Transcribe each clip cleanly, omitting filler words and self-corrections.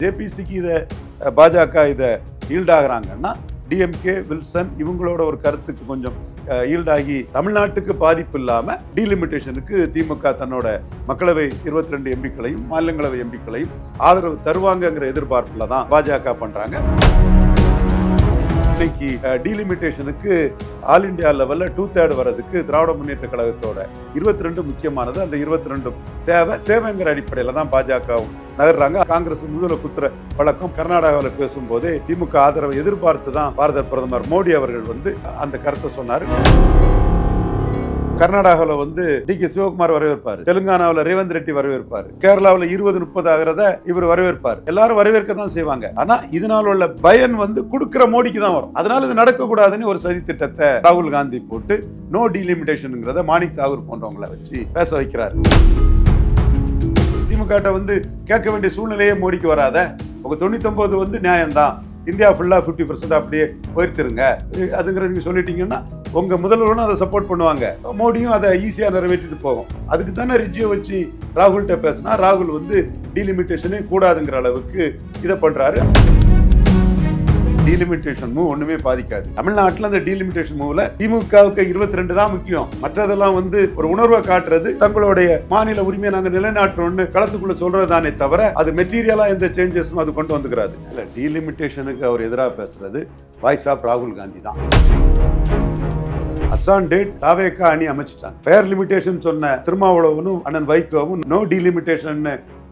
ஜேபிசிக்கு இதை பாஜக இதை ஈல்டாகிறாங்கன்னா டிஎம்கே வில்சன் இவங்களோட ஒரு கருத்துக்கு கொஞ்சம் ஈல்டாகி தமிழ்நாட்டுக்கு பாதிப்பு இல்லாம டீலிமிட்டேஷனுக்கு திமுக தன்னோட மக்களவை 22 எம்பிக்களையும் மாநிலங்களவை எம்பிக்களையும் ஆதரவு தருவாங்கங்கிற எதிர்பார்ப்புல தான் பாஜக பண்றாங்க. இன்னைக்கு டீலிமிட்டேஷனுக்கு ஆல் இண்டியா லெவல்ல 2/3 வரதுக்கு திராவிட முன்னேற்ற கழகத்தோட 22 முக்கியமானது. அந்த 22 தேவைங்கிற அடிப்படையில தான் பாஜகவும் நகர்றாங்க. காங்கிரஸ் முதல குத்துற வழக்கம் கர்நாடகாவில் பேசும்போது திமுக ஆதரவை எதிர்பார்த்து தான் பாரத பிரதமர் மோடி அவர்கள் அந்த கருத்தை சொன்னார். கர்நாடகாவில் டிகே சிவகுமார் வரவேற்பார், தெலுங்கானாவில் ரேவந்த் ரெட்டி வரவேற்பார், கேரளாவில் 20-30 ஆகிறத இவர் வரவேற்பார். எல்லாரும் வரவேற்க தான் செய்வாங்க. ஆனா இதனால உள்ள பயன் கொடுக்கிற மோடிக்கு தான் வரும். அதனால இது நடக்கக்கூடாதுன்னு ஒரு சதி திட்டத்தை ராகுல் காந்தி போட்டு நோ டீலிமிட்டேஷன் மாணிக் தாகூர் போன்றவங்களை வச்சு பேச வைக்கிறார். திமுக கேட்க வேண்டிய சூழ்நிலையே மோடிக்கு வராத. உங்க 99 நியாயம்தான், இந்தியா ஃபுல்லா 50% அப்படியே போயிருத்துருங்க அதுங்கிறத நீங்க சொல்லிட்டீங்கன்னா உங்க முதல்வரும் அதை சப்போர்ட் பண்ணுவாங்க, மோடியும் அதை ஈஸியா நிறைவேற்றிட்டு போகும். அதுக்கு தானே ரிஜியை வச்சு ராகுல்கிட்ட பேசினா ராகுல் டீலிமிட்டேஷனே கூடாதுங்கிற அளவுக்கு இதை பண்றாரு. டீலிமிட்டேஷன் மூவ் ஒண்ணுமே பாதிக்காது. தமிழ்நாட்டில் அந்த டீலிமிட்டேஷன் மூவ்ல திமுகவுக்கு 22 தான் முக்கியம். மற்றதெல்லாம் ஒரு உணர்வை காட்டுறது, தங்களுடைய மாநில உரிமையை நாங்க நிலைநாட்டுறோம்னு களத்துக்குள்ள சொல்றதுதானே தவிர அது மெட்டீரியலா எந்த சேஞ்சஸும் அது கொண்டு வந்துக்கிறாரு. இல்ல, டீலிமிட்டேஷனுக்கு அவர் எதிராக பேசுறது வாய்ஸ் ஆஃப் ராகுல் காந்தி தான். அசான் டேட் தாவேக்கா அணி அமைச்சிட்டாங்க. ஃபேர் லிமிட்டேஷன் சொன்ன திருமாவளவனும் அண்ணன் வைகோவும் நோ டீலிமிட்டேஷன்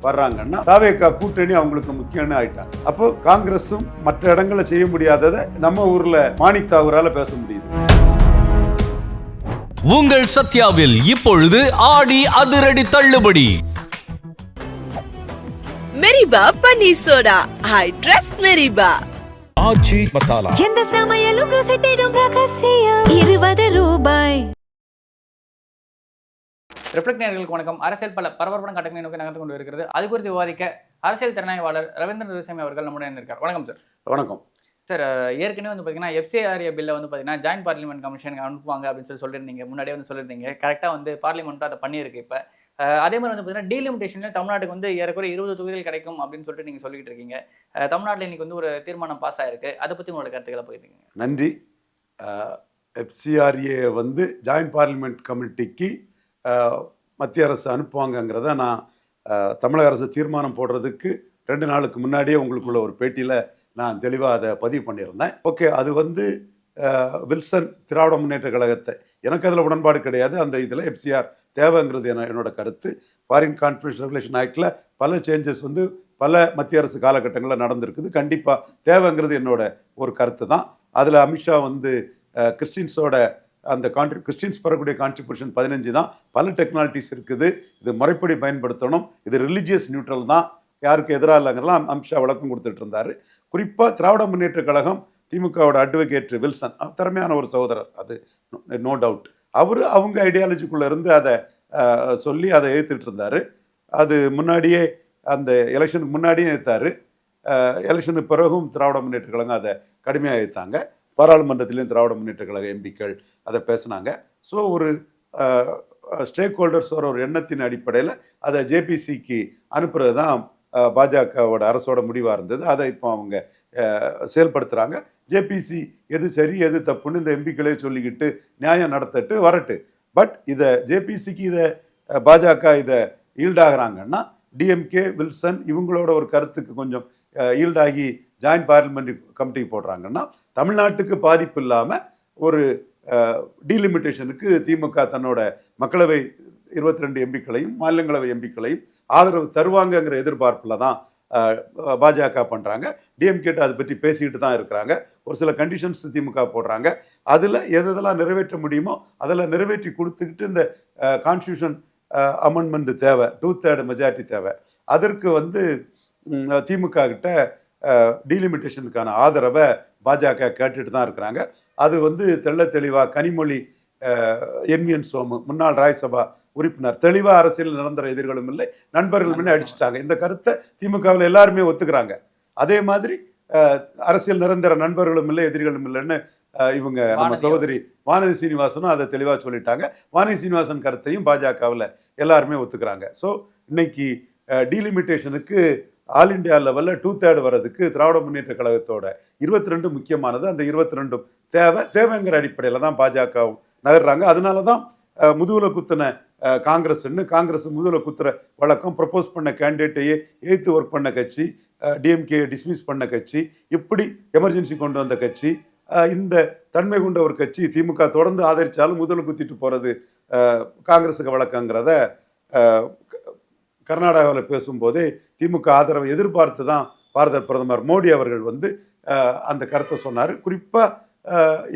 வர்றாங்கன்னா தாவேக்கா கூட்டணி அவங்களுக்கு முக்கியம்னு ஆயிட்டாங்க. அப்போ காங்கிரஸும் மற்ற இடங்களை செய்ய முடியாததை நம்ம ஊர்ல மாணிக் தாகூரால பேச முடியுது. உங்கள் சத்யாவில் இப்பொழுது ஆடி அதிரடி தள்ளுபடி. மெரிபா பன்னீர் சோடா, ஐ ட்ரஸ்ட் மெரிபா. ஆச்சி மசாலா, எந்த சமையலும் ருசி தேடும் ரகசியம் 20 ரூபாய். ரிஃப்ளெக்ட் நேயர்களுக்கு வணக்கம். அரசியல் பல பரபரப்பான கட்டங்களை நோக்கி நகர்ந்து கொண்டு இருக்கிறது. அது குறித்து விவாதிக்க அரசியல் திறனாய்வாளர் ரவீந்திரன் துரைசாமி அவர்கள் நம்முடன் இருக்கார். வணக்கம் சார். வணக்கம் சார். ஏற்கனவே பார்த்தீங்கன்னா FCRA பில்லை பார்த்தீங்கன்னா ஜாயின்ட் பார்லிமெண்ட் கமிஷனுக்கு அனுப்புவாங்க அப்படின்னு சொல்லியிருந்தீங்க. முன்னாடியே சொல்லியிருந்தீங்க. கரெக்டாக பார்லிமெண்ட்டும் அதை பண்ணியிருக்கு. இப்போ அதே மாதிரி பார்த்தீங்கன்னா டீலிமிட்டேஷன்ல தமிழ்நாட்டுக்கு ஏறக்குறைய 20 தொகுதிகள் கிடைக்கும் அப்படின்னு சொல்லிட்டு நீங்கள் சொல்லிட்டு இருக்கீங்க. தமிழ்நாட்டில் இன்னைக்கு ஒரு தீர்மானம் பாஸ் ஆயிருக்கு. அதை பற்றி உங்களோட கருத்துக்களை போயிருக்கீங்க. நன்றி. FCRA ஜாயின்ட் பார்லிமெண்ட் கமிட்டிக்கு மத்திய அரசு அனுப்புவாங்கங்கிறத நான் தமிழக அரசு தீர்மானம் போடுறதுக்கு 2 நாளுக்கு முன்னாடியே உங்களுக்குள்ள ஒரு பேட்டியில் நான் தெளிவாக அதை பதிவு பண்ணியிருந்தேன். ஓகே, அது வில்சன் திராவிட முன்னேற்ற கழகத்தை, எனக்கு அதில் உடன்பாடு கிடையாது. அந்த இதில் FCR தேவைங்கிறது என்னோட கருத்து. ஃபாரின் கான்ஃபிடன்ஸ் ரெகுலேஷன் ஆக்டில் பல சேஞ்சஸ் பல மத்திய அரசு காலகட்டங்களில் நடந்திருக்குது. கண்டிப்பாக தேவைங்கிறது என்னோட ஒரு கருத்து தான். அதில் அமித்ஷா கிறிஸ்டின்ஸோட அந்த கிறிஸ்டின்ஸ் பெறக்கூடிய கான்ட்ரிபியூஷன் 15 தான். பல டெக்னாலஜிஸ் இருக்குது, இது முறைப்படி பயன்படுத்தணும், இது ரிலிஜியஸ் நியூட்ரல் தான், யாருக்கு எதிராக இல்லைங்கிறலாம் அமித்ஷா விளக்கம் கொடுத்துட்டு இருந்தாரு. குறிப்பாக திராவிட முன்னேற்ற கழகம் திமுகவோட அட்வொகேட் வில்சன் திறமையான ஒரு சகோதரர், அது நோ டவுட். அவங்க ஐடியாலஜிக்குள்ள இருந்து அதை சொல்லி அதை எதிர்த்துட்டு இருந்தாரு. அது முன்னாடியே அந்த எலெக்ஷனுக்கு முன்னாடியே எதிர்த்தாரு. எலெக்ஷனுக்கு பிறகும் திராவிட முன்னேற்ற கழகம் அதை கடுமையாக எதிர்த்தாங்க. பாராளுமன்றத்திலையும் திராவிட முன்னேற்ற கழக எம்பிக்கள் அதை பேசினாங்க. ஸோ ஒரு ஸ்டேக் ஹோல்டர்ஸ் ஒரு எண்ணத்தின் அடிப்படையில் அதை ஜேபிசிக்கு அனுப்புறது தான் பாஜகவோட அரசோட முடிவாக இருந்தது. அதை இப்போ அவங்க செயல்படுத்துகிறாங்க. ஜேபிசி எது சரி எது தப்புன்னு இந்த எம்பிக்களே சொல்லிக்கிட்டு நியாயம் நடத்திட்டு வரட்டு. பட் இதை ஜேபிசிக்கு இதை பாஜக இதை ஈல்டாகிறாங்கன்னா டிஎம்கே வில்சன் இவங்களோட ஒரு கருத்துக்கு கொஞ்சம் ஈல்டாகி ஜாயின்ட் பார்லிமெண்ட் கமிட்டிக்கு போடுறாங்கன்னா தமிழ்நாட்டுக்கு பாதிப்பு இல்லாமல் ஒரு டீலிமிட்டேஷனுக்கு திமுக தன்னோட மக்களவை 22 எம்பிக்களையும் மாநிலங்களவை எம்பிக்களையும் ஆதரவு தருவாங்கங்கிற எதிர்பார்ப்பில் தான் பாஜக பண்ணுறாங்க. டிஎம்கேட்ட அதை பற்றி பேசிக்கிட்டு தான் இருக்கிறாங்க. ஒரு சில கண்டிஷன்ஸ் திமுக போடுறாங்க. அதில் எதெல்லாம் நிறைவேற்ற முடியுமோ அதெல்லாம் நிறைவேற்றி கொடுத்துக்கிட்டு இந்த கான்ஸ்டியூஷன் அமெண்ட்மெண்ட் தேவை, 2/3 மெஜாரிட்டி தேவை. அதற்கு திமுக கிட்ட டீலிமிட்டேஷனுக்கான ஆதரவை பாஜக கேட்டுட்டு தான் இருக்கிறாங்க. அது தெள்ள தெளிவாக கனிமொழி என்விஎன் சோமு முன்னாள் ராஜ்யசபா உறுப்பினர் தெளிவாக அரசியல் நிரந்தர எதிர்களும் இல்லை, நண்பர்களும் அடிச்சுட்டாங்க. இந்த கருத்தை திமுகவில் எல்லாருமே ஒத்துக்கிறாங்க. அதே மாதிரி அரசியல் நிரந்தர நண்பர்களும் இல்லை எதிரிகளும் இல்லைன்னு இவங்க நம்ம சகோதரி வானதி சீனிவாசனும் அதை தெளிவாக சொல்லிட்டாங்க. வானதி சீனிவாசன் கருத்தையும் பாஜகவில் எல்லாருமே ஒத்துக்கிறாங்க. ஸோ இன்னைக்கு டீலிமிட்டேஷனுக்கு ஆல் இண்டியா லெவலில் 2/3 வர்றதுக்கு திராவிட முன்னேற்ற கழகத்தோட 22 முக்கியமானது. அந்த 22 தேவைங்கிற அடிப்படையில் தான் பாஜகவும் நகர்றாங்க. அதனால தான் முதுகுல குத்தின காங்கிரஸ் முதுகுல குத்துற வழக்கம், ப்ரப்போஸ் பண்ண கேண்டிடேட்டையே எய்த்து ஒர்க் பண்ண கட்சி, டிஎம்கே டிஸ்மிஸ் பண்ண கட்சி, இப்படி எமர்ஜென்சி கொண்டு வந்த கட்சி, இந்த தன்மை கொண்ட ஒரு கட்சி திமுக தொடர்ந்து ஆதரித்தாலும் முதல்ல குத்திட்டு போகிறது காங்கிரஸுக்கு வழக்கங்கிறத கர்நாடகாவில் பேசும்போதே திமுக ஆதரவை எதிர்பார்த்து தான் பாரத பிரதமர் மோடி அவர்கள் வந்து அந்த கருத்தை சொன்னார். குறிப்பாக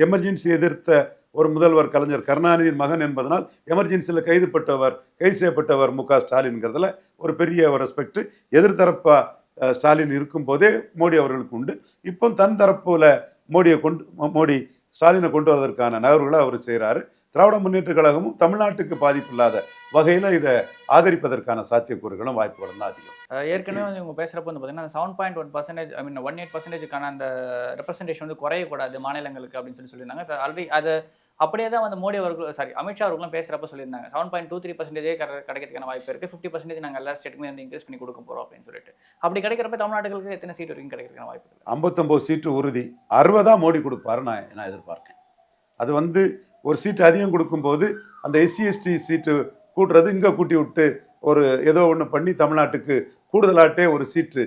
எமர்ஜென்சி எதிர்த்த ஒரு முதல்வர் கலைஞர் கருணாநிதியின் மகன் என்பதனால் எமர்ஜென்சியில் கைது செய்யப்பட்டவர் மு க ஸ்டாலின்ங்கிறதுல ஒரு பெரிய ஒரு ரெஸ்பெக்ட் எதிர்த்தரப்பா ஸ்டாலின் இருக்கும் போதே மோடி அவர்களுக்கு உண்டு. இப்போ தன் தரப்புல மோடி ஸ்டாலினை கொண்டு வருவதற்கான நகர்வுகளை அவர் செய்கிறாரு. திராவிட முன்னேற்ற கழகமும் தமிழ்நாட்டுக்கு பாதிப்பு இல்லாத வகையில் இதை ஆதரிப்பதற்கான சாத்தியக்கூறுகளும் வாய்ப்புகளும் தான் அதிகம். ஏற்கனவே வந்து இவங்க பேசுகிறப்ப வந்து பார்த்தீங்கன்னா அந்த 7.1% ஐ மீன் 18%க்கான அந்த ரெப்ரஸன்டேஷன் வந்து குறையக்கூடாது மாநிலங்களுக்கு அப்படின்னு சொல்லியிருந்தாங்க. ஆல்ரெடி அது அப்படியே தான் வந்து மோடி அவர்கள் அமித்ஷா அவர்களும் பேசுகிறப்ப சொல்லியிருந்தாங்க 7.23% கிடைக்கிறதுக்கான வாய்ப்பு இருக்குது, 50% நாங்கள் எல்லா ஸ்டேட்டுமே வந்து இன்க்ரீஸ் பண்ணி கொடுக்க போகிறோம் அப்படின்னு சொல்லிட்டு. அப்படி கிடைக்கிறப்ப தமிழ்நாட்டுகளுக்கு எத்தனை சீட் வரைக்கும் கிடைக்கிறதுக்கான வாய்ப்பு இருக்குது? 59 சீட்டு உறுதி, 60 மோடி கொடுப்பாரு நான் எதிர்பார்க்கேன். அது வந்து ஒரு சீட்டு அதிகம் கொடுக்கும்போது அந்த எஸ்சி எஸ்டி சீட்டு கூட்டுறது இங்கே கூட்டி விட்டு ஒரு ஏதோ ஒன்று பண்ணி தமிழ்நாட்டுக்கு கூடுதலாட்டே ஒரு சீட்டு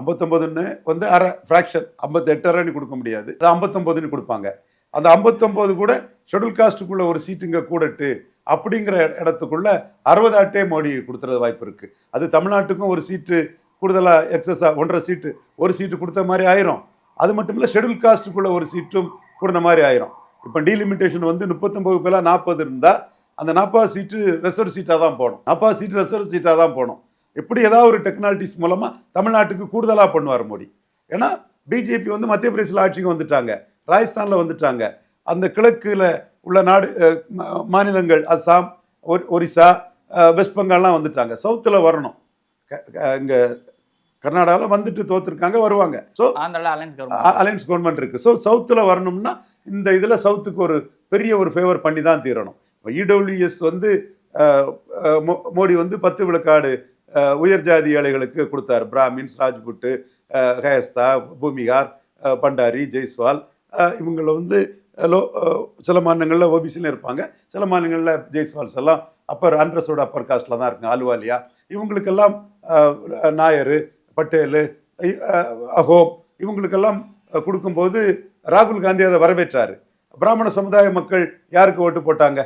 59ன்னு வந்து அரை ஃப்ராக்ஷன் 58 கொடுக்க முடியாது, 59ன்னு கொடுப்பாங்க. அந்த 59 கூட ஷெட்யூல் காஸ்ட்டுக்குள்ள ஒரு சீட்டு இங்கே கூடட்டு அப்படிங்கிற இடத்துக்குள்ள 60 ஆட்டே மோடி கொடுத்துறது வாய்ப்பு இருக்குது. அது தமிழ்நாட்டுக்கும் ஒரு சீட்டு கூடுதலாக எக்ஸஸாக 1.5 சீட்டு ஒரு சீட்டு கொடுத்த மாதிரி ஆயிரும். அது மட்டும் இல்லை ஷெட்யூல் காஸ்ட்டுக்குள்ள ஒரு சீட்டும் கூடின மாதிரி ஆயிரும். இப்போ டீலிமிட்டேஷன் வந்து 39 பேரா 40 இருந்தால் அந்த 40 சீட்டு ரிசர்வ் சீட்டாக தான் போகணும், 40 சீட்டு ரிசர்வ் சீட்டாக தான் போகணும். எப்படி ஏதாவது ஒரு டெக்னாலஜிஸ் மூலமாக தமிழ்நாட்டுக்கு கூடுதலாக பண்ணுவார் மோடி. ஏன்னா பிஜேபி வந்து மத்திய பிரதேசில் ஆட்சிக்கு வந்துட்டாங்க, ராஜஸ்தானில் வந்துட்டாங்க, அந்த கிழக்கில் உள்ள மாநிலங்கள் அஸ்ஸாம், ஒரிசா, வெஸ்ட் பெங்கால்லாம் வந்துட்டாங்க. சவுத்தில் வரணும், இங்கே கர்நாடகாவில் வந்துட்டு தோத்துருக்காங்க, வருவாங்க. ஸோ அலையன்ஸ் கவர்மெண்ட் இருக்குது. ஸோ சவுத்தில் வரணும்னா இந்த இதில் சவுத்துக்கு ஒரு பெரிய ஒரு ஃபேவர் பண்ணி தான் தீரணும். இப்போ இடபிள்யூஎஸ் வந்து மோடி வந்து 10 விழுக்காடு உயர் ஜாதி ஏழைகளுக்கு கொடுத்தாரு. பிராமின்ஸ், ராஜ்புட்டு, கயஸ்தா, பூமிகார், பண்டாரி, ஜெய்ஸ்வால், இவங்கள வந்து சில மாநிலங்களில் ஓபிசியில் இருப்பாங்க, சில மாநிலங்களில் ஜெய்ஸ்வால்ஸ் எல்லாம் அப்பர் காஸ்டில் தான் இருக்குங்க, அலுவாலியா. இவங்களுக்கெல்லாம் நாயர், பட்டேலு, அகோம் இவங்களுக்கெல்லாம் கொடுக்கும்போது ராகுல் காந்தி அதை வரவேற்றார். பிராமண சமுதாய மக்கள் யாருக்கு ஓட்டு போட்டாங்க?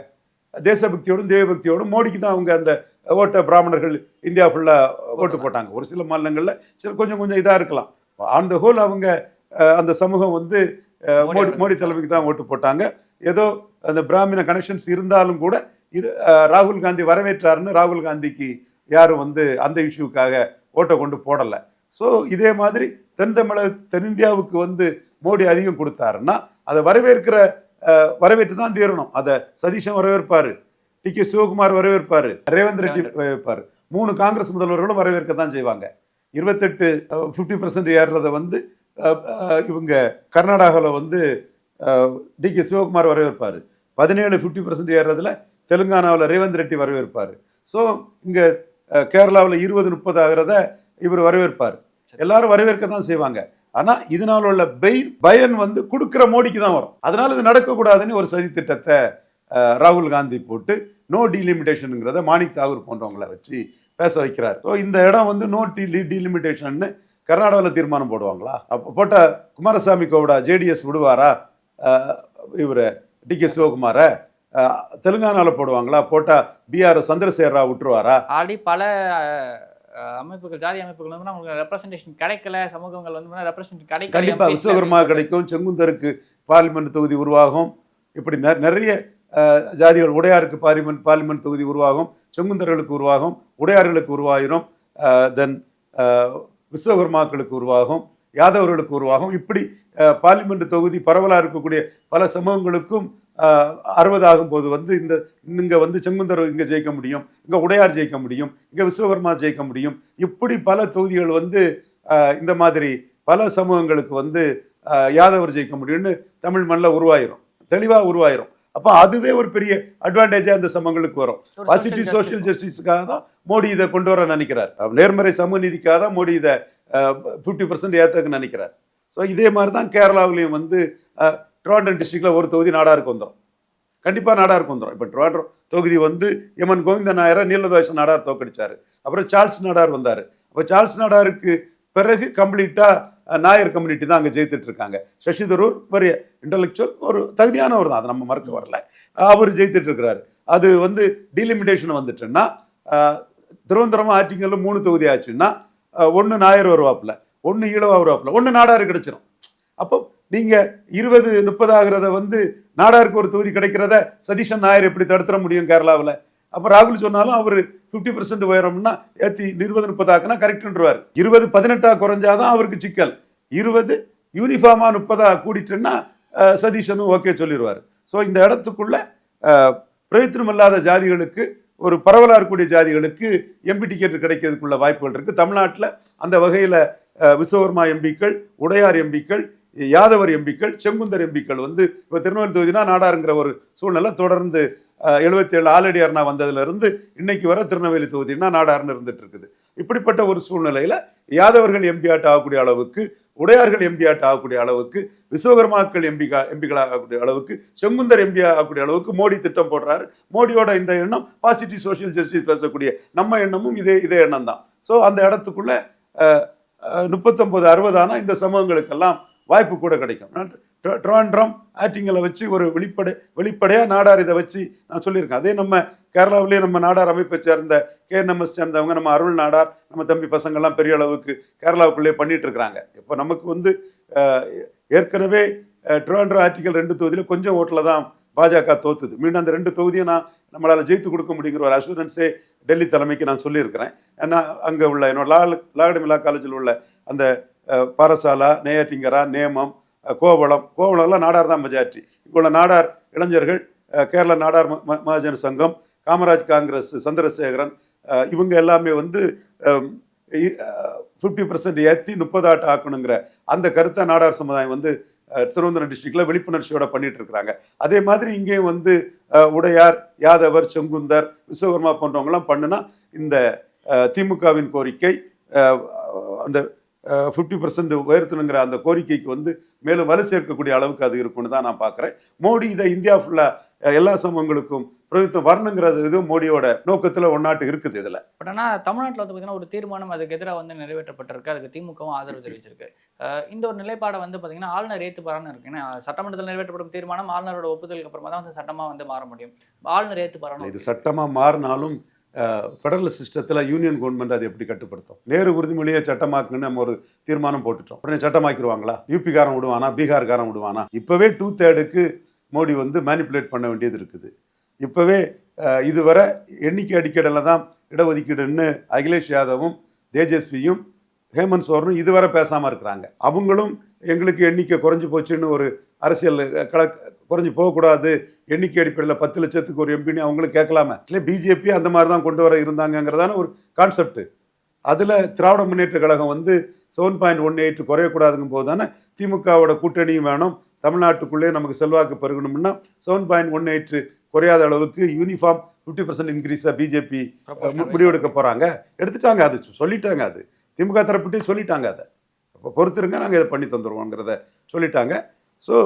தேசபக்தியோடும் தேவபக்தியோடும் மோடிக்கு தான் அவங்க அந்த ஓட்டை பிராமணர்கள் இந்தியா ஃபுல்லாக ஓட்டு போட்டாங்க. ஒரு சில மாநிலங்களில் சில கொஞ்சம் இதாக இருக்கலாம். ஆன் த ஹோல் அவங்க அந்த சமூகம் வந்து மோடி தலைமைக்கு தான் ஓட்டு போட்டாங்க. ஏதோ அந்த பிராமண கனெக்ஷன்ஸ் இருந்தாலும் கூட ராகுல் காந்தி வரவேற்றாருன்னு ராகுல் காந்திக்கு யாரும் வந்து அந்த இஷ்யூக்காக ஓட்டை கொண்டு போடலை. ஸோ இதே மாதிரி தென்னிந்தியாவுக்கு வந்து மோடி அதிகம் கொடுத்தாருன்னா அதை வரவேற்று தான் தீரணும். அதை சதீஷன் வரவேற்பார், டி.கே. சிவகுமார் வரவேற்பார், ரேவந்த் ரெட்டி வரவேற்பார், 3 காங்கிரஸ் முதல்வர்களும் வரவேற்க தான் செய்வாங்க. 50% ஏறுறதை வந்து இவங்க கர்நாடகாவில் வந்து டி.கே. சிவகுமார் வரவேற்பார், 50% ஏறுறதுல தெலுங்கானாவில் ரேவந்த் ரெட்டி வரவேற்பார். ஸோ இங்கே கேரளாவில் 20-30 ஆகிறத இவர் வரவேற்பார். எல்லாரும் வரவேற்க தான் செய்வாங்க. ஆனால் இதனால உள்ள பயன் வந்து கொடுக்குற மோடிக்கு தான் வரும். அதனால இது நடக்கக்கூடாதுன்னு ஒரு சதி திட்டத்தை ராகுல் காந்தி போட்டு நோ டீலிமிட்டேஷனுங்கிறத மாணிக் தாகூர் போன்றவங்களை வச்சு பேச வைக்கிறார். ஸோ இந்த இடம் வந்து நோ டீலிமிட்டேஷன்னு கர்நாடகாவில் தீர்மானம் போடுவாங்களா? அப்போ போட்ட குமாரசாமி கோவிடா ஜேடிஎஸ் விடுவாரா இவர் டி.கே. சிவகுமாரை? தெலுங்கானாவில் போடுவாங்களா? போட்டால் பிஆர் சந்திரசேகர ராவ் விட்டுருவாரா? ஆல்ரெடி பல அமைப்புகள், ஜாதி அமைப்புகள் வந்து உங்களுக்கு ரெப்ரசன்டேஷன் கிடைக்கல, சமூகங்கள் வந்து ரெப்ரசன்டேஷன் கிடைக்கல. கண்டிப்பாக விஸ்வகர்மா கிடைக்கும், செங்குந்தருக்கு பார்லிமெண்ட் தொகுதி உருவாகும், இப்படி நிறைய ஜாதிகள், உடையாருக்கு பார்லிமெண்ட் தொகுதி உருவாகும், செங்குந்தர்களுக்கு உருவாகும், உடையார்களுக்கு உருவாயிரும், தென் விஸ்வகர்மாக்களுக்கு உருவாகும், யாதவர்களுக்கு உருவாகும். இப்படி பார்லிமெண்ட் தொகுதி பரவலாக இருக்கக்கூடிய பல சமூகங்களுக்கும் 60 ஆகும்போது வந்து இங்கே வந்து செங்குந்தர் இங்கே ஜெயிக்க முடியும், இங்கே உடையார் ஜெயிக்க முடியும், இங்கே விஸ்வகர்மா ஜெயிக்க முடியும். இப்படி பல தொகுதிகள் வந்து இந்த மாதிரி பல சமூகங்களுக்கு வந்து யாதவர் ஜெயிக்க முடியும்னு தமிழ் மண்ணில் உருவாயிரும், தெளிவாக உருவாயிரும். அப்போ அதுவே ஒரு பெரிய அட்வான்டேஜாக இந்த சமூகங்களுக்கு வரும். பாசிட்டிவ் சோஷியல் ஜஸ்டிஸுக்காக தான் மோடி இதை கொண்டு வர நினைக்கிறார். நேர்மறை சமூக நீதிக்காக தான் மோடி இதை 50% ஏற்றுக்குன்னு நினைக்கிறார். ஸோ இதே மாதிரி தான் கேரளாவிலையும் வந்து ட்ரிவாண்ட்ரம் டிஸ்ட்ரிக்டில் ஒரு தொகுதி நாடாருக்கு வந்துடும், கண்டிப்பாக நாடாருக்கு வந்துடும். இப்போ ட்ரிவாண்ட்ரம் தொகுதி வந்து எம்என் கோவிந்த நாயரை நீலதோஷ நாடார் தோக்கடிச்சார். அப்புறம் சார்ல்ஸ் நாடார் வந்தார். அப்போ சார்ல்ஸ் நாடாருக்கு பிறகு கம்ப்ளீட்டாக நாயர் கம்யூனிட்டி தான் அங்கே ஜெயித்துட்டு இருக்காங்க. சசி தரூர் பெரிய இன்டலெக்சுவல் ஒரு தகுதியானவர் தான், அதை நம்ம மறக்க வரல, அவர் ஜெயித்துட்டு இருக்கிறாரு. அது வந்து டீலிமிட்டேஷன் வந்துட்டுன்னா திருவனந்தபுரம் ஆற்றிங்கல்ல 3 தொகுதி ஆச்சுன்னா 1 நாயர் வருவாப்புல, 1 ஈழவா வருவாப்புல, 1 நாடாரு கிடைச்சிடும். அப்போ நீங்கள் 20-30 ஆகிறத வந்து நாடாருக்கு ஒரு தொகுதி கிடைக்கிறத சதீஷன் நாயர் எப்படி தடுத்துட முடியும் கேரளாவில்? அப்போ ராகுல் சொன்னாலும் அவர் 50% உயரம்னா ஏற்றி 20-30 ஆக்குனா கரெக்டுன்றார். 20-18 குறைஞ்சாதான் அவருக்கு சிக்கல். 20 யூனிஃபார்மாக 30 கூடிட்டுன்னா சதீஷனும் ஓகே சொல்லிடுவார். ஸோ இந்த இடத்துக்குள்ள பிரயத்தனம் இல்லாத ஜாதிகளுக்கு, ஒரு பரவலாக இருக்கக்கூடிய ஜாதிகளுக்கு எம்பி டிக்கெட் கிடைக்கிறதுக்குள்ள வாய்ப்புகள் இருக்குது. தமிழ்நாட்டில் அந்த வகையில் விஸ்வகர்மா எம்பிக்கள், உடையார் எம்பிக்கள், யாதவர் எம்பிக்கள், செங்குந்தர் எம்பிக்கள் வந்து இப்போ திருநெல்வேலி தொகுதினா நாடாருங்கிற ஒரு சூழ்நிலை தொடர்ந்து 77 ஆலடி அருணா வந்ததுலேருந்து இன்னைக்கு வர திருநெல்வேலி தொகுதினா நாடாருன்னு இருந்துட்டு இருக்குது. இப்படிப்பட்ட ஒரு சூழ்நிலையில் யாதவர்கள் எம்பியாட் ஆகக்கூடிய அளவுக்கு, உடையார்கள் எம்பியாட் ஆகக்கூடிய அளவுக்கு, விஸ்வகர்மாக்கள் எம்பிகள் ஆகக்கூடிய அளவுக்கு, செங்குந்தர் எம்பி ஆகக்கூடிய அளவுக்கு மோடி திட்டம் போடுறாரு. மோடியோட இந்த எண்ணம் பாசிட்டிவ் சோஷியல் ஜஸ்டிஸ் பேசக்கூடிய நம்ம எண்ணமும் இதே எண்ணம் தான். ஸோ அந்த இடத்துக்குள்ள 39-60 ஆனால் இந்த சமூகங்களுக்கெல்லாம் வாய்ப்பு கூட கிடைக்கும். ட்ரிவாண்ட்ரம் ஆக்டிங்களை வச்சு ஒரு வெளிப்படையாக நாடார் இதை வச்சு நான் சொல்லியிருக்கேன். அதே நம்ம கேரளாவிலேயே நம்ம நாடார் அமைப்பை சேர்ந்த KNMS சேர்ந்தவங்க, நம்ம அருள் நாடார், நம்ம தம்பி பசங்கள்லாம் பெரிய அளவுக்கு கேரளாவுக்குள்ளே பண்ணிட்டு இருக்கிறாங்க. இப்போ நமக்கு வந்து ஏற்கனவே ட்ரிவாண்ட்ரம் ஆர்டிகல் 2 தொகுதியில் கொஞ்சம் ஓட்டில் தான் பாஜக தோத்துது. மீண்டும் அந்த 2 தொகுதியும் நம்மளால் ஜெயித்து கொடுக்க முடியுங்கிற ஒரு அஷூரன்ஸே டெல்லி தலைமைக்கு நான் சொல்லியிருக்கிறேன். ஏன்னா அங்கே உள்ள என்னோட லாகடமிலா காலேஜில் உள்ள அந்த பாரசாலா, நெய்யாட்டிங்கரா, நேமம், கோவளம்லாம் நாடார் தான் மெஜாரிட்டி. இப்போ உள்ள நாடார் இளைஞர்கள், கேரள நாடார் மகாஜன சங்கம், காமராஜ் காங்கிரஸ், சந்திரசேகரன், இவங்க எல்லாமே வந்து 50% ஏற்றி 30 ஆக்கணுங்கிற அந்த கருத்தை நாடார் சமுதாயம் வந்து திருவனந்தபுரம் டிஸ்ட்ரிக்டில் விழிப்புணர்ச்சியோட பண்ணிட்டு இருக்கிறாங்க. அதே மாதிரி இங்கேயும் வந்து உடையார், யாதவர், செங்குந்தர், விஸ்வகர்மா போன்றவங்களாம் பண்ணுனா இந்த திமுகவின் கோரிக்கை அந்த 50% உயர்த்தணுங்கிற அந்த கோரிக்கைக்கு வந்து மேலும் வலு சேர்க்கக்கூடிய அளவுக்கு அது இருக்குன்னு தான் நான் பார்க்குறேன். மோடி இதை இந்தியா ஃபுல்லாக எல்லா சமூகங்களுக்கும் பிரதித்துவம் வரணுங்கிறது இது மோடியோட நோக்கத்தில் ஒன்னாட்டு இருக்குது. இதில் பட் ஆனால் தமிழ்நாட்டில் வந்து பார்த்தீங்கன்னா ஒரு தீர்மானம் அதுக்கு எதிராக வந்து நிறைவேற்றப்பட்டிருக்கு. அதுக்கு திமுகவும் ஆதரவு தெரிவிச்சிருக்கு. இந்த ஒரு நிலைப்பாடை வந்து பார்த்தீங்கன்னா ஆளுநர் ஏற்றுப்பாரான்னு இருக்கு. ஏன்னா சட்டமன்றத்தில் நிறைவேற்றப்படும் தீர்மானம் ஆளுநரோட ஒப்புதலுக்கு அப்புறமா தான் வந்து சட்டமாக வந்து மாற முடியும். ஆளுநர் ஏற்றுப்பாரான்னு இது சட்டமாக மாறினாலும் ஃபெடரல் சிஸ்டத்தில் யூனியன் கவர்மெண்ட் அது எப்படி கட்டுப்படுத்தும்? நேரு உறுதிமொழியை சட்டமாக்குன்னு நம்ம ஒரு தீர்மானம் போட்டுட்டோம், உடனே சட்டமாக்கிடுவாங்களா? யூபிக்காரன் விடுவானா? பீகார்காரன் விடுவானா? இப்போவே 2/3 மோடி வந்து மேனிப்புலேட் பண்ண வேண்டியது இருக்குது. இப்போவே இதுவரை எண்ணிக்கை அடிக்கடையில் தான் இடஒதுக்கீடுன்னு அகிலேஷ் யாதவும், தேஜஸ்வியும், ஹேமந்த் சோரனும் இதுவரை பேசாமல் இருக்கிறாங்க. அவங்களும் எங்களுக்கு எண்ணிக்கை குறைஞ்சி போச்சுன்னு ஒரு அரசியல் குறைஞ்சி போகக்கூடாது, எண்ணிக்கை அடிப்படையில் 10 லட்சத்துக்கு ஒரு எம்பின்னு அவங்களுக்கு கேட்கலாமே. இல்லை பிஜேபி அந்த மாதிரி தான் கொண்டு வர இருந்தாங்கிறதான ஒரு கான்செப்ட். அதில் திராவிட முன்னேற்ற கழகம் வந்து 7.18 குறையக்கூடாதுங்கும் போது தானே திமுகவோட கூட்டணியும் வேணும், தமிழ்நாட்டுக்குள்ளே நமக்கு செல்வாக்கு பெருகணும்னா 7.18 குறையாத அளவுக்கு யூனிஃபார்ம் 50% இன்க்ரீஸாக பிஜேபி முடிவெடுக்க போகிறாங்க. எடுத்துட்டாங்க, அது சொல்லிட்டாங்க, அது திமுக தரப்புட்டே சொல்லிட்டாங்க. அதை இப்போ பொறுத்திருங்க, நாங்கள் இதை பண்ணி தந்துடுவோங்கிறத சொல்லிட்டாங்க. ஸோ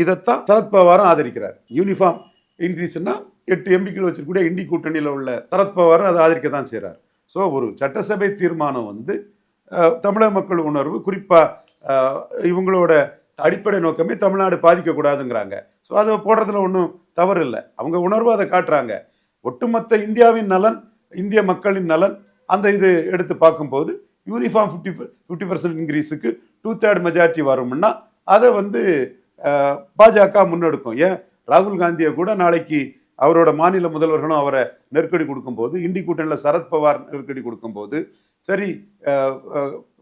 இதைத்தான் சரத்பவாரும் ஆதரிக்கிறார். யூனிஃபார்ம் இன்க்ரீஸ்னா 8 எம்பிக்கள் வச்சிருக்கூடிய இண்டி கூட்டணியில் உள்ள சரத்பவாரும் அதை ஆதரிக்க தான் செய்கிறார். ஸோ ஒரு சட்டசபை தீர்மானம் வந்து தமிழக மக்கள் உணர்வு, குறிப்பாக இவங்களோட அடிப்படை நோக்கமே தமிழ்நாடு பாதிக்கக்கூடாதுங்கிறாங்க. ஸோ அதை போடுறதுல ஒன்றும் தவறு இல்லை, அவங்க உணர்வு அதை காட்டுறாங்க. ஒட்டுமொத்த இந்தியாவின் நலன், இந்திய மக்களின் நலன், அந்த இது எடுத்து பார்க்கும்போது யூனிஃபார்ம் 50% இன்க்ரீஸுக்கு 2/3 மெஜாரிட்டி வரும்னா அதை வந்து பாஜக முன்னெடுக்கும். ஏன் ராகுல் காந்தியை கூட நாளைக்கு அவரோட மாநில முதல்வர்களும் அவரை நெருக்கடி கொடுக்கும்போது, இண்டி கூட்டணியில் சரத்பவார் நெருக்கடி கொடுக்கும்போது, சரி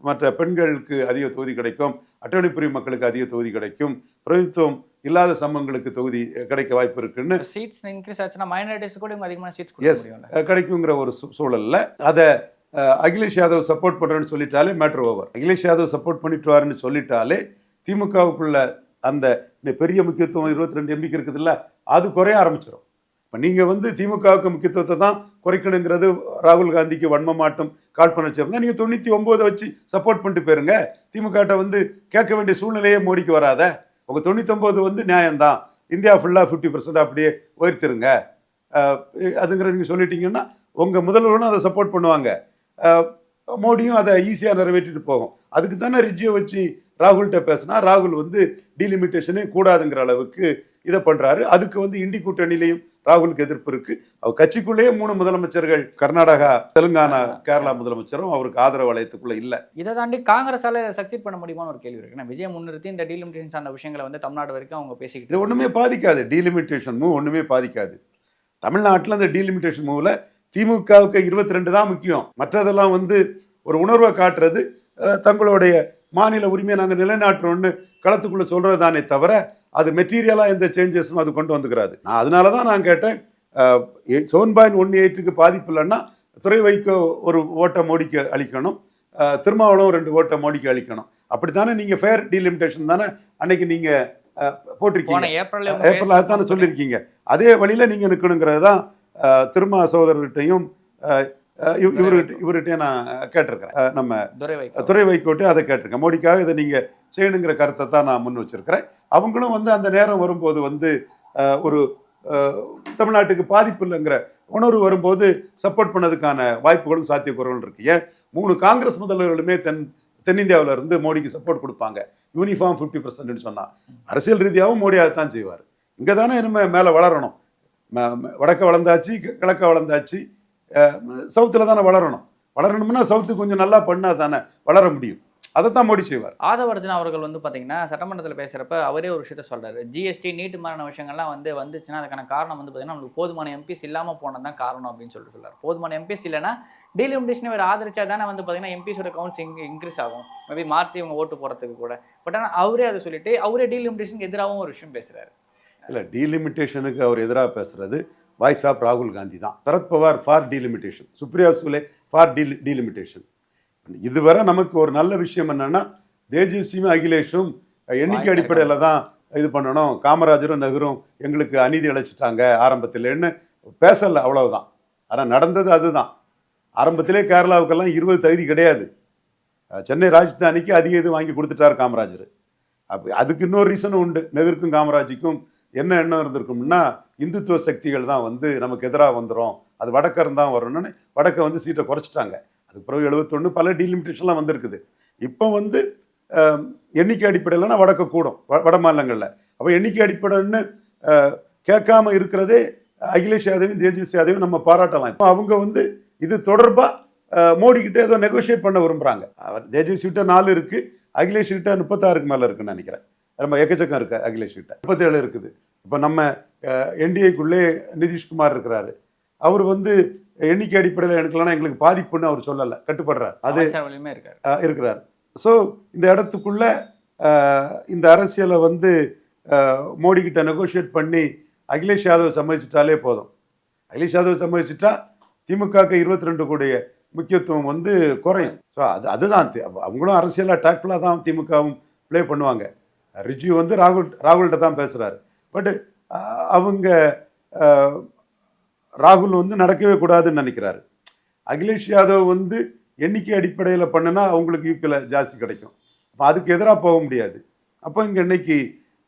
மற்ற பெண்களுக்கு அதிக தொகுதி கிடைக்கும், அட்டவணைப்புரி மக்களுக்கு அதிக தொகுதி கிடைக்கும், பிரதித்துவம் இல்லாத சமூகங்களுக்கு தொகுதி கிடைக்க வாய்ப்பு இருக்குன்னு சீட்ஸ் இன்க்ரீஸ் ஆச்சுன்னா மைனாரிட்டிஸ் கூட அதிகமான சீட்ஸ் கிடைக்குங்கிற ஒரு சூழல்ல அதை அகிலேஷ் யாதவ் சப்போர்ட் பண்ணுறேன்னு சொல்லிட்டாலே matter over. Akhilesh Yadav support பண்ணிட்டுவாருன்னு சொல்லிட்டாலே திமுகவுக்குள்ள அந்த பெரிய முக்கியத்துவம் 22 எம்பிக்கு இருக்குதுல்ல, அது குறைய ஆரம்பிச்சிடும். இப்போ நீங்கள் வந்து திமுகவுக்கு முக்கியத்துவத்தை தான் குறைக்கணுங்கிறது ராகுல் காந்திக்கு வன்மமாட்டம் காழ்ப்புணர்ச்சி இருந்தால் நீங்கள் 99 வச்சு சப்போர்ட் பண்ணிட்டு போயிருங்க. திமுகட்ட வந்து கேட்க வேண்டிய சூழ்நிலையே மோடிக்கு வராத. உங்கள் 99 வந்து நியாயம்தான். இந்தியா ஃபுல்லாக 50% அப்படியே உயர்த்திருங்க அதுங்கிறத நீங்கள் சொல்லிட்டீங்கன்னா உங்கள் முதல்வர்களும் அதை சப்போர்ட் பண்ணுவாங்க. மோடியும் அதை ஈஸியாக நிறைவேற்றிட்டு போகும். அதுக்கு தானே ரிஜியை வச்சு ராகுல்கிட்ட பேசினா ராகுல் வந்து டீலிமிட்டேஷனே கூடாதுங்கிற அளவுக்கு இதை பண்ணுறாரு. அதுக்கு வந்து இண்டி கூட்டணியிலையும் ராகுலுக்கு எதிர்ப்பு இருக்குது. அவர் கட்சிக்குள்ளேயே 3 முதலமைச்சர்கள் கர்நாடகா, தெலுங்கானா, கேரளா முதலமைச்சரும் அவருக்கு ஆதரவு வளையத்துக்குள்ளே இல்லை. இதை தாண்டி காங்கிரஸால சக்சீட் பண்ண முடியுமான்னு ஒரு கேள்வி இருக்கு. விஜய் முன்னிறுத்தி இந்த டீலிமிட்டேஷன் சார்ந்த விஷயங்களை வந்து தமிழ்நாடு வரைக்கும் அவங்க பேசிக்கிட்டு இது ஒன்றுமே பாதிக்காது. டீலிமிட்டேஷன் மூவ் ஒன்றுமே பாதிக்காது. தமிழ்நாட்டில் அந்த டீலிமிட்டேஷன் மூவில் திமுகவுக்கு 22 தான் முக்கியம். மற்றதெல்லாம் வந்து ஒரு உணர்வை காட்டுறது, தங்களுடைய மாநில உரிமையை நாங்கள் நிலைநாட்டுறோன்னு களத்துக்குள்ளே சொல்கிறது தானே தவிர அது மெட்டீரியலாக எந்த சேஞ்சஸும் அது கொண்டு வந்துக்கிறாது. நான் அதனால தான் நான் கேட்டேன் 7.18க்கு பாதிப்பு இல்லைன்னா துறை வைக்க ஒரு ஓட்டை மோடிக்கு அளிக்கணும், திருமாவளவும் 2 ஓட்டை மோடிக்கு அளிக்கணும். அப்படித்தானே நீங்கள் ஃபேர் டீலிமிட்டேஷன் தானே அன்னைக்கு நீங்கள் போட்டிருக்கீங்க, ஏப்ரல் அதுதானே சொல்லியிருக்கீங்க. அதே வழியில் நீங்கள் நிற்கணுங்கிறது தான் திருமா சகோதரர்கிட்டையும் இவர்கிட்டையும் நான் கேட்டிருக்கிறேன். நம்ம துறை வைக்கோட்டையும் அதை கேட்டிருக்கேன். மோடிக்காக இதை நீங்கள் செய்யணுங்கிற கருத்தை தான் நான் முன் வச்சிருக்கிறேன். அவங்களும் வந்து அந்த நேரம் வரும்போது வந்து ஒரு தமிழ்நாட்டுக்கு பாதிப்பு இல்லைங்கிற உணர்வு வரும்போது சப்போர்ட் பண்ணதுக்கான வாய்ப்புகளும் சாத்தியக்கூறுகளும் இருக்கு. ஏன் 3 காங்கிரஸ் முதல்வர்களுமே தென்னிந்தியாவில் இருந்து மோடிக்கு சப்போர்ட் கொடுப்பாங்க. யூனிஃபார்ம் 50% சொன்னால் அரசியல் ரீதியாகவும் மோடி அதை தான் செய்வார். இங்கே தானே நம்ம மேலே வளரணும். வடக்க வளர்ந்தாச்சு, கிழக்க வளர்ந்தாச்சு, சவுத்தில் தானே வளரணும்னா சவுத்து கொஞ்சம் நல்லா பண்ணால் தானே வளர முடியும். அதைத்தான் மோடி செய்வார். ஆதவர்ஜனா அவர்கள் வந்து பார்த்தீங்கன்னா சட்டமன்றத்தில் பேசுகிறப்ப அவரே ஒரு விஷயத்த சொல்கிறாரு. ஜிஎஸ்டி நீட்டு மாதிரியான விஷயங்கள்லாம் வந்துச்சுன்னா அதுக்கான காரணம் வந்து பார்த்தீங்கன்னா நம்மளுக்கு போதுமான எம்பிஸ் இல்லாமல் போனது தான் காரணம் அப்படின்னு சொல்லிட்டு சொல்கிறார். போதுமான எம்பிஸ் இல்லைன்னா டீலிமிட்டேஷனை வேறு ஆதரிச்சா தானே வந்து பார்த்தீங்கன்னா எம்பிஸோட கவுன்ஸ் இன்க்ரீஸ் ஆகும், மேபி மாற்றி இவங்க ஓட்டு போகிறதுக்கு கூட. பட் ஆனால் அவரே அதை சொல்லிட்டு அவரே டீலிமிட்டேஷனுக்கு எதிராகவும் ஒரு விஷயம் பேசுகிறாரு. இல்லை, டீலிமிட்டேஷனுக்கு அவர் எதிராக பேசுகிறது வாய்ஸ் ஆஃப் ராகுல் காந்தி தான். Sharad Pawar for delimitation, Supriya Sule for delimitation. இதுவரை நமக்கு ஒரு நல்ல விஷயம் என்னன்னா தேஜஸ்வியும் அகிலேஷும் எண்ணிக்கை அடிப்படையில் தான் இது பண்ணணும், காமராஜரும் நெஹ்ரும் எங்களுக்கு அநீதி இழைச்சிட்டாங்க ஆரம்பத்தில்னு பேசலை, அவ்வளவுதான். ஆனால் நடந்தது அதுதான். ஆரம்பத்திலே கேரளாவுக்கெல்லாம் 20 தகுதி கிடையாது. சென்னை ராஜதானிக்கு அதிக இது வாங்கி கொடுத்துட்டார் காமராஜர். அதுக்கு இன்னொரு ரீசனும் உண்டு. நெஹ்ருக்கும் காமராஜுக்கும் என்ன எண்ணம் இருந்திருக்கும்னா இந்துத்துவ சக்திகள் தான் வந்து நமக்கு எதிராக வந்துடும், அது வடக்கர் தான் வரணும்னு வடக்கை வந்து சீட்டை குறைச்சிட்டாங்க. அதுக்கு பிறகு 71 பல டீலிமிட்டேஷன்லாம் வந்திருக்குது. இப்போ வந்து எண்ணிக்கை அடிப்படையில்னா வடக்க கூடும் வட மாநிலங்களில். அப்போ எண்ணிக்கை அடிப்படைன்னு கேட்காம இருக்கிறதே அகிலேஷ் யாதவையும் தேஜஸ்வி யாதவையும் நம்ம பாராட்டலாம். இப்போ அவங்க வந்து இது தொடர்பாக மோடிக்கிட்ட ஏதோ நெகோஷியேட் பண்ண விரும்புகிறாங்க. அவர் தேஜஸ்விகிட்ட 4 இருக்குது, அகிலேஷ் கிட்ட 36க்கு மேலே இருக்குன்னு நினைக்கிறேன். ரொம்ப எக்கச்சக்கம் இருக்கு. அகிலேஷ் கிட்ட 37 இருக்குது. இப்போ நம்ம என்டிஏக்குள்ளே நிதிஷ்குமார் இருக்கிறாரு. அவர் வந்து எண்ணிக்கை அடிப்படையில் எடுக்கலன்னா எங்களுக்கு பாதிப்புன்னு அவர் சொல்லலை, கட்டுப்படுறார். அது இருக்கிறார். ஸோ இந்த இடத்துக்குள்ள இந்த அரசியலை வந்து மோடி கிட்ட நெகோஷியேட் பண்ணி அகிலேஷ் யாதவ் சம்மதிச்சிட்டாலே போதும். அகிலேஷ் யாதவ் சம்மதிச்சிட்டா திமுகவுக்கு 22 கோடிய முக்கியத்துவம் வந்து குறையும். ஸோ அதுதான் அவங்களும் அரசியலாக டாக்ஃபுல்லாக தான் திமுகவும் ப்ளே பண்ணுவாங்க. ரிஜி வந்து ராகுல்கிட்ட தான் பேசுகிறாரு. பட்டு அவங்க ராகுல் வந்து நடக்கவே கூடாதுன்னு நினைக்கிறாரு. அகிலேஷ் யாதவ் வந்து எண்ணிக்கை அடிப்படையில் பண்ணுனா அவங்களுக்கு யூபியில் ஜாஸ்தி கிடைக்கும். அப்போ அதுக்கு எதிராக போக முடியாது. அப்போ இங்கே இன்னைக்கு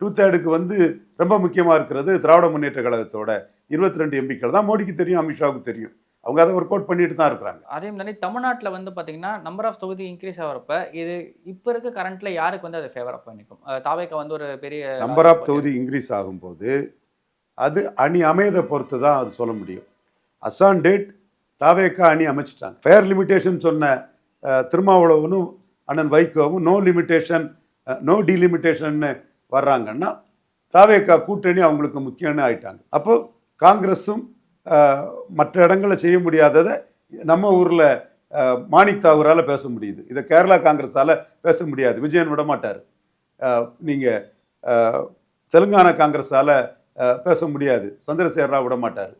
2/3 வந்து ரொம்ப முக்கியமாக இருக்கிறது திராவிட முன்னேற்ற கழகத்தோட 22 எம்பிக்கள் தான். மோடிக்கு தெரியும், அமித்ஷாவுக்கு தெரியும். அவங்க அதை ஒர்க் அவுட் பண்ணிட்டு தான் இருக்கிறாங்க. அதே மாதிரி தமிழ்நாட்டில் வந்து பார்த்தீங்கன்னா நம்பர் ஆஃப் தொகுதி இன்க்ரீஸ் ஆகிறப்ப இது இப்போ இருக்க கரண்ட்ல யாருக்கு வந்து அது ஃபேவர் அப் பண்ணிக்கும்? தாவேக்கா வந்து ஒரு பெரிய நம்பர் ஆஃப் தொகுதி இன்க்ரீஸ் ஆகும்போது அது அணி அமையதை பொறுத்து தான் அது சொல்ல முடியும். அசான் டேட் தாவேக்கா அணி அமைச்சிட்டாங்க. ஃபேர் லிமிட்டேஷன் சொன்ன திருமாவளவனும் அண்ணன் வைகோவும் நோ லிமிட்டேஷன் நோ டீலிமிட்டேஷன்னு வர்றாங்கன்னா தாவேக்கா கூட்டணி அவங்களுக்கு முக்கியம்னு ஆயிட்டாங்க. அப்போ காங்கிரஸும் மற்ற இடங்களில் செய்ய முடியாததை நம்ம ஊரில் மாணிக் தாகூரால் பேச முடியுது. இதை கேரளா காங்கிரஸால் பேச முடியாது, விஜயன் விட மாட்டார். நீங்கள் தெலுங்கானா காங்கிரஸால் பேச முடியாது, சந்திரசேகர ராவ் விட மாட்டார்.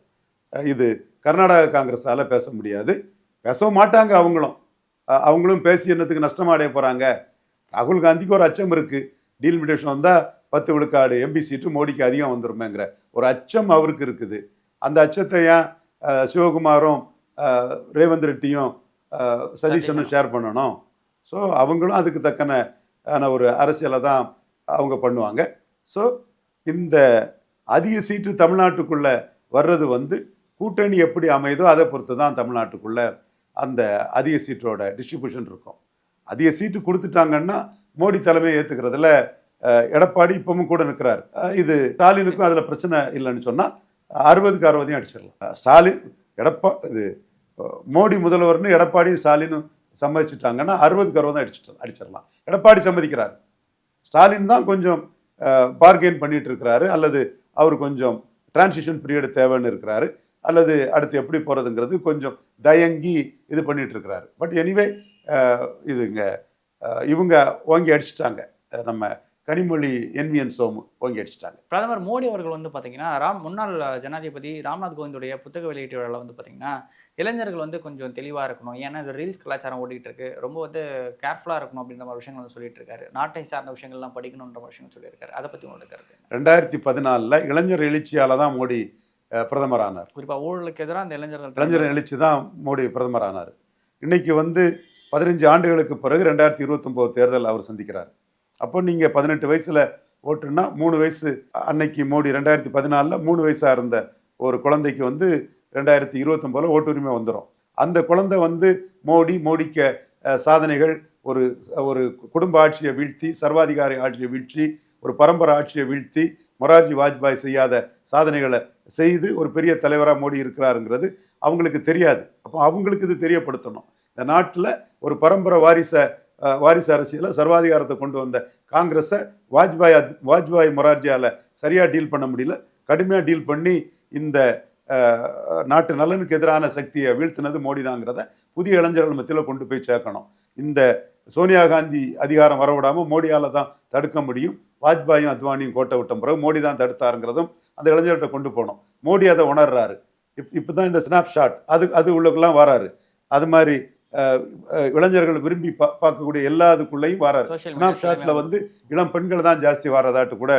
இது கர்நாடகா காங்கிரஸால் பேச முடியாது, பேசவும் மாட்டாங்க. அவங்களும் பேசி என்னத்துக்கு நஷ்டமாக அடைய போகிறாங்க. ராகுல் காந்திக்கு ஒரு அச்சம் இருக்குது, டீலிமிட்டேஷன் வந்தால் 10 விழுக்காடு எம்பி சீட்டு மோடிக்கு அதிகம் வந்துருமேங்கிற ஒரு அச்சம் அவருக்கு இருக்குது. அந்த அச்சத்தை ஏன் சிவகுமாரும் ரேவந்த் ரெட்டியும் சதீஷனும் ஷேர் பண்ணணும்? ஸோ அவங்களும் அதுக்கு தக்கன ஒரு அரசியலை தான் அவங்க பண்ணுவாங்க. ஸோ இந்த அதிக சீட்டு தமிழ்நாட்டுக்குள்ளே வர்றது வந்து கூட்டணி எப்படி அமையுதோ அதை பொறுத்து தான் தமிழ்நாட்டுக்குள்ளே அந்த அதிக சீட்டோட டிஸ்ட்ரிபியூஷன் இருக்கும். அதிக சீட்டு கொடுத்துட்டாங்கன்னா மோடி தலைமையை ஏற்றுக்கிறதுல எடப்பாடி இப்பவும் கூட நிற்கிறார். இது ஸ்டாலினுக்கும் அதில் பிரச்சனை இல்லைன்னு சொன்னால் 60க்கு 60 அடிச்சிடலாம். ஸ்டாலின் இது மோடி முதல்வர்னு எடப்பாடி ஸ்டாலினும் சம்மதிச்சிட்டாங்கன்னா 60க்கு 60 அடிச்சிடலாம். எடப்பாடி சம்மதிக்கிறார். ஸ்டாலின் தான் கொஞ்சம் பார்கெயின் பண்ணிட்டு இருக்கிறாரு, அல்லது அவர் கொஞ்சம் டிரான்சிஷன் பீரியட் தேவைன்னு இருக்கிறாரு, அல்லது அடுத்து எப்படி போகிறதுங்கிறது கொஞ்சம் தயங்கி இது பண்ணிட்டு இருக்கிறாரு. பட் எனிவே இவங்க வாங்கி அடிச்சிட்டாங்க. நம்ம கனிமொழி NVN சோமு வாங்கி அடிச்சிட்டாங்க. பிரதமர் மோடி அவர்கள் வந்து பார்த்தீங்கன்னா முன்னாள் ஜனாதிபதி ராம்நாத் கோவிந்துடைய புத்தக வெளியீட்டு விழாவில் வந்து பார்த்தீங்கன்னா இளைஞர்கள் வந்து கொஞ்சம் தெளிவாக இருக்கணும், ஏன்னா இது ரீல்ஸ் கலாச்சாரம் ஓடிட்டு இருக்கு, ரொம்ப வந்து கேர்ஃபுல்லாக இருக்கணும் அப்படின்ற மாதிரி விஷயங்கள் வந்து சொல்லிட்டு இருக்காரு. நாட்டை சார்ந்த விஷயங்கள்லாம் படிக்கணுன்ற விஷயங்கள் சொல்லியிருக்காரு. அதை பற்றி உங்களுக்கு கருத்து? 2014 இளைஞர் எழுச்சியால் தான் மோடி பிரதமர் ஆனார். குறிப்பாக ஊழலுக்கு எதிராக அந்த இளைஞர் எழுச்சி தான் மோடி பிரதமர் ஆனார். இன்னைக்கு வந்து 15 ஆண்டுகளுக்கு பிறகு 2029 தேர்தல் அவர் சந்திக்கிறார். அப்போ நீங்கள் 18 வயசில் ஓட்டுன்னா 3 வயசு, அன்னைக்கு மோடி 2014 3 வயசாக இருந்த ஒரு குழந்தைக்கு வந்து 2029 ஓட்டுரிமை வந்துடும். அந்த குழந்தை வந்து மோடிக்க சாதனைகள், ஒரு குடும்ப ஆட்சியை வீழ்த்தி, சர்வாதிகாரி ஆட்சியை வீழ்த்தி, ஒரு பரம்பரை ஆட்சியை வீழ்த்தி, மொரார்ஜி வாஜ்பாய் செய்யாத சாதனைகளை செய்து ஒரு பெரிய தலைவராக மோடி இருக்கிறாருங்கிறது அவங்களுக்கு தெரியாது. அப்போ அவங்களுக்கு இது தெரியப்படுத்தணும். இந்த நாட்டில் ஒரு பரம்பரை வாரிசு அரசியலை, சர்வாதிகாரத்தை கொண்டு வந்த காங்கிரஸை வாஜ்பாய் மொரார்ஜியால் சரியாக டீல் பண்ண முடியல. கடுமையாக டீல் பண்ணி இந்த நாட்டு நலனுக்கு எதிரான சக்தியை வீழ்த்தினது மோடி தாங்கிறத புதிய இளைஞர்கள் மத்தியில் கொண்டு போய் சேர்க்கணும். இந்த சோனியா காந்தி அதிகாரம் வரவிடாமல் மோடியால் தான் தடுக்க முடியும். வாஜ்பாயும் அத்வானியும் கோட்டை விட்ட பிறகு மோடி தான் தடுத்தாருங்கிறதும் அந்த இளைஞர்கிட்ட கொண்டு போகணும். மோடி அதை உணர்றாரு. இப்போ தான் இந்த ஸ்னாப்ஷாட் அது உள்ளுக்கெல்லாம் வராரு. அது மாதிரி இளைஞர்கள் விரும்பி பார்க்கக்கூடிய எல்லா அதுக்குள்ளேயும் வராரு. ஸ்னாப்ஷாட்டில் வந்து இளம் பெண்கள் தான் ஜாஸ்தி வர்றதாட்டு கூட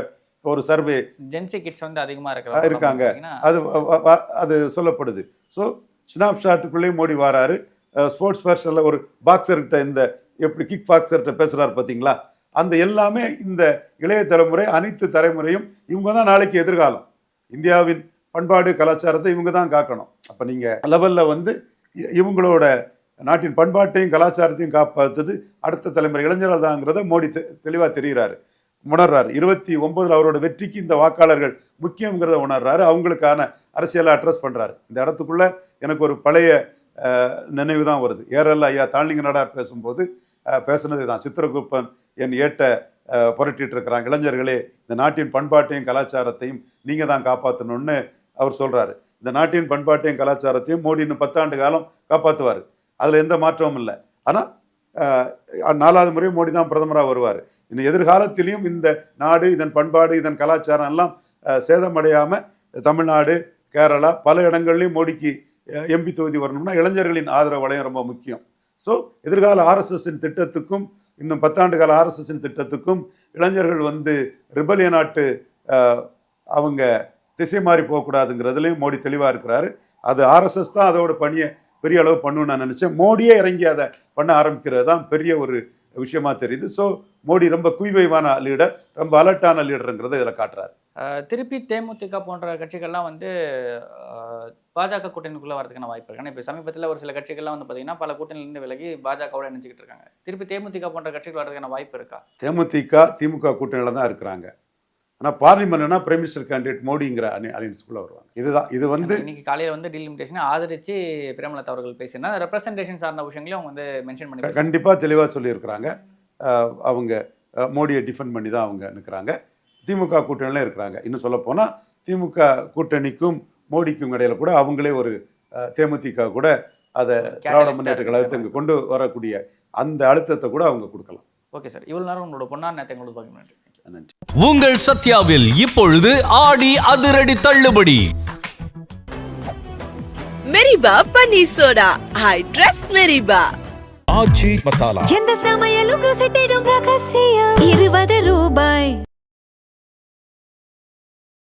ஒரு சர்வே ஜென்சி கிட்ஸ் வந்து அதிகமாக இருக்காங்க, அது சொல்லப்படுது. ஸோ ஸ்னாப்ஷாட்டுக்குள்ளேயும் மோடி வராரு. ஸ்போர்ட்ஸ் பர்சனில் ஒரு பாக்ஸர்கிட்ட இந்த எப்படி கிக் பாக்ஸர்கிட்ட பேசுகிறாரு பார்த்தீங்களா, அந்த எல்லாமே இந்த இளைய தலைமுறை, அனைத்து தலைமுறையும் இவங்க தான் நாளைக்கு எதிர்காலம். இந்தியாவின் பண்பாடு கலாச்சாரத்தை இவங்க தான் காக்கணும். அப்போ நீங்கள் லெவலில் வந்து இவங்களோட நாட்டின் பண்பாட்டையும் கலாச்சாரத்தையும் காப்பாற்றுறது அடுத்த தலைமுறை இளைஞர்கள் தாங்கிறத மோடி தெளிவாக தெரிகிறாரு, உணர்றாரு. 29 அவரோட வெற்றிக்கு இந்த வாக்காளர்கள் முக்கியங்கிறத உணர்றாரு. அவங்களுக்கான அரசியலை அட்ரஸ் பண்ணுறாரு. இந்த இடத்துக்குள்ள எனக்கு ஒரு பழைய நினைவு தான் வருது. ஏரல் ஐயா தாழ்லிங்க நாடார் பேசும்போது பேசுனது தான். சித்திரகுப்பன் என் ஏட்ட புரட்டிட்டு இருக்கிறாங்க, இளைஞர்களே இந்த நாட்டின் பண்பாட்டையும் கலாச்சாரத்தையும் நீங்கள் தான் காப்பாற்றணும்னு அவர் சொல்கிறாரு. இந்த நாட்டின் பண்பாட்டையும் கலாச்சாரத்தையும் மோடி இன்னும் 10 ஆண்டு காலம் காப்பாற்றுவார். அதில் எந்த மாற்றமும் இல்லை. ஆனால் 4வது முறை மோடி தான் பிரதமராக வருவார். இன்னும் எதிர்காலத்திலையும் இந்த நாடு, இதன் பண்பாடு, இதன் கலாச்சாரம் எல்லாம் சேதமடையாமல் தமிழ்நாடு, கேரளா பல இடங்கள்லையும் மோடிக்கு MP தொகுதி வரணும்னா இளைஞர்களின் ஆதரவு வளையம் ரொம்ப முக்கியம். ஸோ எதிர்கால RSSின் திட்டத்துக்கும் இன்னும் 10 ஆண்டு கால RSSின் திட்டத்துக்கும் இளைஞர்கள் வந்து ரிபலியன் நாட்டு அவங்க திசை மாறி போகக்கூடாதுங்கிறதுலையும் மோடி தெளிவாக இருக்கிறாரு. அது RSS தான் அதோட பணியை பெரிய அளவு பண்ணணும்னு நான் நினச்சேன். மோடியே இறங்கி அதை பண்ண ஆரம்பிக்கிறது தான் பெரிய ஒரு விஷயமா தெரியுது. ஸோ மோடி ரொம்ப குய்வைவான லீடர், ரொம்ப அலர்ட்டான லீடருங்கிறத இதில் காட்டுறாரு. திருப்பி தேமுதிக போன்ற கட்சிகள்லாம் வந்து பாஜக கூட்டணிக்குள்ளே வரதுக்கான வாய்ப்பு இருக்கு. ஆனால் இப்போ சமீபத்தில் ஒரு சில கட்சிகள்லாம் வந்து பார்த்தீங்கன்னா பல கூட்டணியிலிருந்து விலகி பாஜகவோட நினைச்சிக்கிட்டு இருக்காங்க. திருப்பி தேமுதிக போன்ற கட்சிகள் வரதுக்கான வாய்ப்பு இருக்கா? திமுக கூட்டணியில் தான் இருக்கிறாங்க. ஆனால் பார்லிமெண்ட்னா பிரைம் மினிஸ்டர் கேண்டிடேட் மோடிங்கிற அலையன்ஸ்குள்ளே வருவாங்க. இது வந்து இன்னைக்கு காலையில் வந்து டீலிமிட்டேஷனை ஆதரித்து பிரேமலதா அவர்கள் பேசினா ரெப்ரசன்டேஷன் சார்ந்த விஷயங்களையும் அவங்க வந்து மென்ஷன் பண்ணி கண்டிப்பாக தெளிவாக சொல்லியிருக்கிறாங்க. அவங்க மோடியை டிஃபெண்ட் பண்ணி தான் அவங்க நிற்கிறாங்க. திமுக கூட்டணியில் இருக்கிறாங்க. இன்னும் சொல்லப்போனால் திமுக கூட்டணிக்கும் மோடிக்கும் இடையில கூட அவங்களே ஒரு தேமுதிக கூட அதை திராவிட முன்னேற்ற கழகத்தை இங்கே கொண்டு வரக்கூடிய அந்த அழுத்தத்தை கூட அவங்க கொடுக்கலாம். ஓகே சார், இவ்வளோ நேரம் உங்களோட பொன்னார் நேரத்தை உங்களுக்கு பார்க்க நன்றி. உங்கள் சத்யாவில் இப்பொழுது ஆடி அதிரடி தள்ளுபடி. மெரிபா பன்னீர் சோடா, ஐ ட்ரஸ்ட் மெரிபா. ஆச்சி மசாலா, எந்த சமையலும் ருசி தேடும் ரகசியம். 20 ரூபாய்.